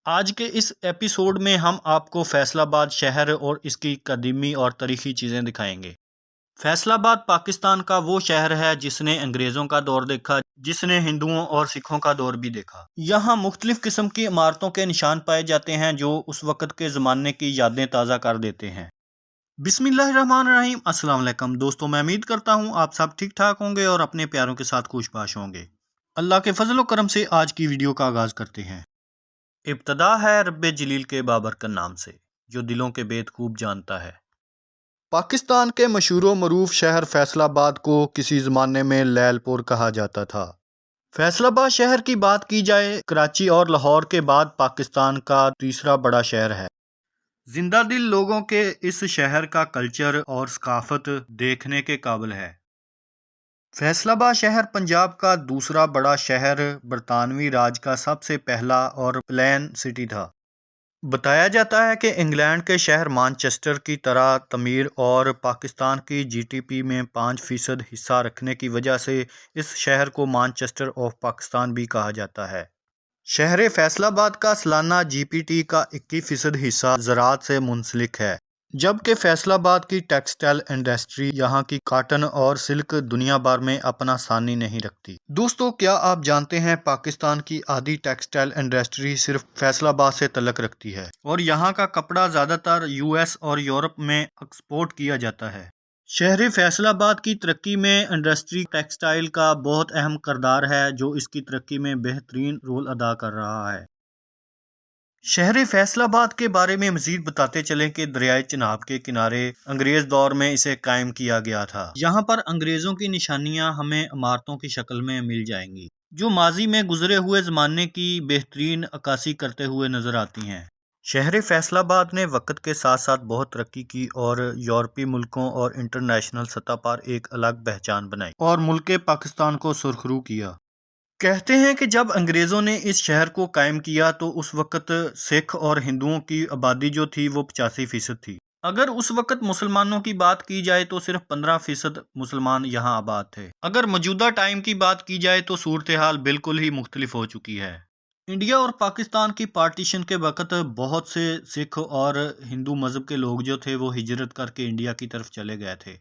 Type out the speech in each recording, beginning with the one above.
آج کے اس ایپیسوڈ میں ہم آپ کو فیصل آباد شہر اور اس کی قدیمی اور تاریخی چیزیں دکھائیں گے۔ فیصل آباد پاکستان کا وہ شہر ہے جس نے انگریزوں کا دور دیکھا، جس نے ہندوؤں اور سکھوں کا دور بھی دیکھا۔ یہاں مختلف قسم کی عمارتوں کے نشان پائے جاتے ہیں جو اس وقت کے زمانے کی یادیں تازہ کر دیتے ہیں۔ بسم اللہ الرحمن الرحیم۔ السلام علیکم دوستوں، میں امید کرتا ہوں آپ سب ٹھیک ٹھاک ہوں گے اور اپنے پیاروں کے ساتھ خوش باش ہوں گے۔ اللہ کے فضل و کرم سے آج کی ویڈیو کا آغاز کرتے ہیں۔ ابتدا ہے رب جلیل کے بابرکت نام سے، جو دلوں کے بید خوب جانتا ہے۔ پاکستان کے مشہور و معروف شہر فیصل آباد کو کسی زمانے میں لیل پور کہا جاتا تھا۔ فیصل آباد شہر کی بات کی جائے، کراچی اور لاہور کے بعد پاکستان کا تیسرا بڑا شہر ہے۔ زندہ دل لوگوں کے اس شہر کا کلچر اور ثقافت دیکھنے کے قابل ہے۔ فیصل آباد شہر پنجاب کا دوسرا بڑا شہر برطانوی راج کا سب سے پہلا اور پلین سٹی تھا۔ بتایا جاتا ہے کہ انگلینڈ کے شہر مانچسٹر کی طرح تعمیر اور پاکستان کی جی ڈی پی میں 5% حصہ رکھنے کی وجہ سے اس شہر کو مانچسٹر آف پاکستان بھی کہا جاتا ہے۔ شہر فیصل آباد کا سالانہ جی پی ٹی کا 21% حصہ زراعت سے منسلک ہے، جبکہ فیصل آباد کی ٹیکسٹائل انڈسٹری یہاں کی کاٹن اور سلک دنیا بھر میں اپنا ثانی نہیں رکھتی۔ دوستو، کیا آپ جانتے ہیں پاکستان کی آدھی ٹیکسٹائل انڈسٹری صرف فیصل آباد سے تعلق رکھتی ہے اور یہاں کا کپڑا زیادہ تر یو ایس اور یورپ میں ایکسپورٹ کیا جاتا ہے۔ شہر فیصل آباد کی ترقی میں انڈسٹری ٹیکسٹائل کا بہت اہم کردار ہے، جو اس کی ترقی میں بہترین رول ادا کر رہا ہے۔ شہر فیصل آباد کے بارے میں مزید بتاتے چلیں کہ دریائے چناب کے کنارے انگریز دور میں اسے قائم کیا گیا تھا۔ یہاں پر انگریزوں کی نشانیاں ہمیں عمارتوں کی شکل میں مل جائیں گی، جو ماضی میں گزرے ہوئے زمانے کی بہترین عکاسی کرتے ہوئے نظر آتی ہیں۔ شہر فیصل آباد نے وقت کے ساتھ ساتھ بہت ترقی کی اور یورپی ملکوں اور انٹرنیشنل سطح پر ایک الگ پہچان بنائی اور ملک پاکستان کو سرخرو کیا۔ کہتے ہیں کہ جب انگریزوں نے اس شہر کو قائم کیا تو اس وقت سکھ اور ہندوؤں کی آبادی جو تھی وہ 85% تھی۔ اگر اس وقت مسلمانوں کی بات کی جائے تو صرف 15% مسلمان یہاں آباد تھے۔ اگر موجودہ ٹائم کی بات کی جائے تو صورتحال بالکل ہی مختلف ہو چکی ہے۔ انڈیا اور پاکستان کی پارٹیشن کے وقت بہت سے سکھ اور ہندو مذہب کے لوگ جو تھے وہ ہجرت کر کے انڈیا کی طرف چلے گئے تھے۔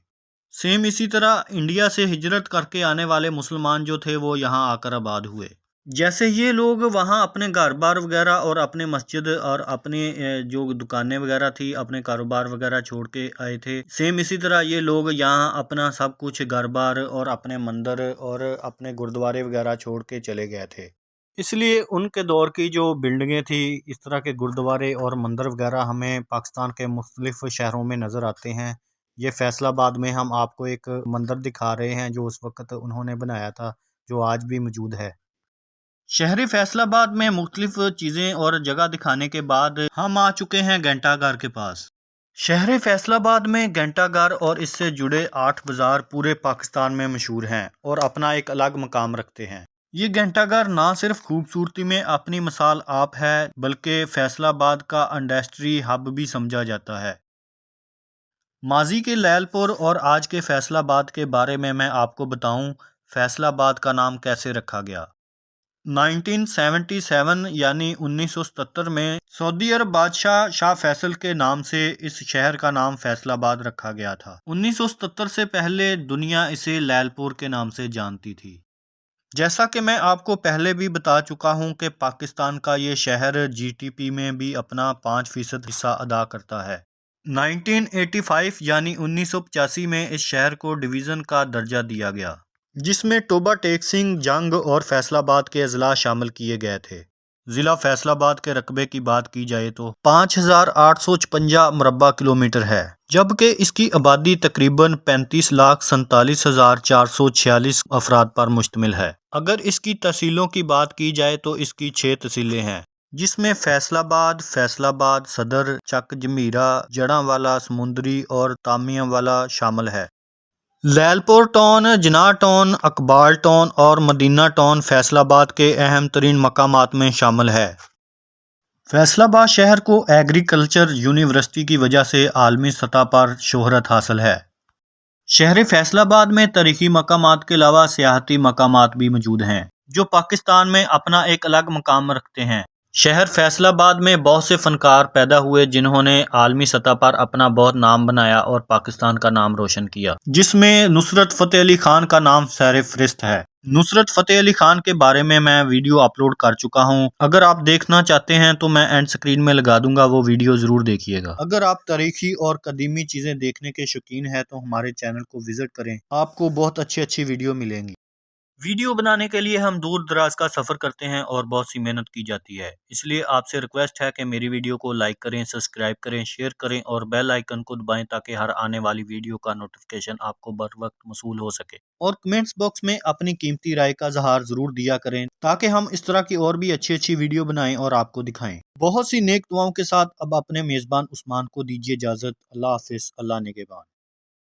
سیم اسی طرح انڈیا سے ہجرت کر کے آنے والے مسلمان جو تھے وہ یہاں آ کر آباد ہوئے۔ جیسے یہ لوگ وہاں اپنے گھر بار وغیرہ اور اپنے مسجد اور اپنے جو دکانیں وغیرہ تھی، اپنے کاروبار وغیرہ چھوڑ کے آئے تھے، سیم اسی طرح یہ لوگ یہاں اپنا سب کچھ گھر بار اور اپنے مندر اور اپنے گردوارے وغیرہ چھوڑ کے چلے گئے تھے۔ اس لیے ان کے دور کی جو بلڈنگیں تھی، اس طرح کے گردوارے اور مندر وغیرہ ہمیں پاکستان کے مختلف شہروں میں نظر آتے ہیں۔ یہ فیصل آباد میں ہم آپ کو ایک مندر دکھا رہے ہیں جو اس وقت انہوں نے بنایا تھا، جو آج بھی موجود ہے۔ شہر فیصل آباد میں مختلف چیزیں اور جگہ دکھانے کے بعد ہم آ چکے ہیں گھنٹہ گھر کے پاس۔ شہر فیصل آباد میں گھنٹہ گھر اور اس سے جڑے 8 بازار پورے پاکستان میں مشہور ہیں اور اپنا ایک الگ مقام رکھتے ہیں۔ یہ گھنٹہ گھر نہ صرف خوبصورتی میں اپنی مثال آپ ہے، بلکہ فیصل آباد کا انڈسٹری ہب بھی سمجھا جاتا ہے۔ ماضی کے لیل پور اور آج کے فیصل آباد کے بارے میں آپ کو بتاؤں فیصل آباد کا نام کیسے رکھا گیا۔ 1977 یعنی 1977 میں سعودی عرب بادشاہ شاہ فیصل کے نام سے اس شہر کا نام فیصل آباد رکھا گیا تھا۔ 1977 سے پہلے دنیا اسے لیل پور کے نام سے جانتی تھی۔ جیسا کہ میں آپ کو پہلے بھی بتا چکا ہوں کہ پاکستان کا یہ شہر جی ٹی پی میں بھی اپنا 5% حصہ ادا کرتا ہے۔ 1985 یعنی 1985 میں اس شہر کو ڈویژن کا درجہ دیا گیا، جس میں ٹوبہ ٹیک سنگھ، جنگ اور فیصل آباد کے اضلاع شامل کیے گئے تھے۔ ضلع فیصل آباد کے رقبے کی بات کی جائے تو 5856 مربع کلومیٹر ہے، جبکہ اس کی آبادی تقریباً 35,47,446 افراد پر مشتمل ہے۔ اگر اس کی تحصیلوں کی بات کی جائے تو اس کی 6 تحصیلیں ہیں، جس میں فیصل آباد، صدر، چک جمیرہ، جڑاں والا، سمندری اور تامیاں والا شامل ہے۔ لیل پور ٹاؤن، جناح ٹاؤن، اقبال ٹاؤن اور مدینہ ٹاؤن فیصل آباد کے اہم ترین مقامات میں شامل ہے۔ فیصل آباد شہر کو ایگریکلچر یونیورسٹی کی وجہ سے عالمی سطح پر شہرت حاصل ہے۔ شہر فیصل آباد میں تاریخی مقامات کے علاوہ سیاحتی مقامات بھی موجود ہیں، جو پاکستان میں اپنا ایک الگ مقام رکھتے ہیں۔ شہر فیصل آباد میں بہت سے فنکار پیدا ہوئے جنہوں نے عالمی سطح پر اپنا بہت نام بنایا اور پاکستان کا نام روشن کیا، جس میں نصرت فتح علی خان کا نام سر فہرست ہے۔ نصرت فتح علی خان کے بارے میں ویڈیو اپلوڈ کر چکا ہوں، اگر آپ دیکھنا چاہتے ہیں تو میں اینڈ سکرین میں لگا دوں گا، وہ ویڈیو ضرور دیکھیے گا۔ اگر آپ تاریخی اور قدیمی چیزیں دیکھنے کے شوقین ہیں تو ہمارے چینل کو وزٹ کریں، آپ کو بہت اچھی ویڈیو ملیں گی۔ ویڈیو بنانے کے لیے ہم دور دراز کا سفر کرتے ہیں اور بہت سی محنت کی جاتی ہے، اس لیے آپ سے ریکویسٹ ہے کہ میری ویڈیو کو لائک کریں، سبسکرائب کریں، شیئر کریں اور بیل آئیکن کو دبائیں تاکہ ہر آنے والی ویڈیو کا نوٹیفیکیشن آپ کو بر وقت موصول ہو سکے۔ اور کمنٹس باکس میں اپنی قیمتی رائے کا اظہار ضرور دیا کریں تاکہ ہم اس طرح کی اور بھی اچھی ویڈیو بنائیں اور آپ کو دکھائیں۔ بہت سی نیک دعاؤں کے ساتھ اب اپنے میزبان عثمان کو دیجیے اجازت۔ اللہ حافظ، اللہ نگہبان۔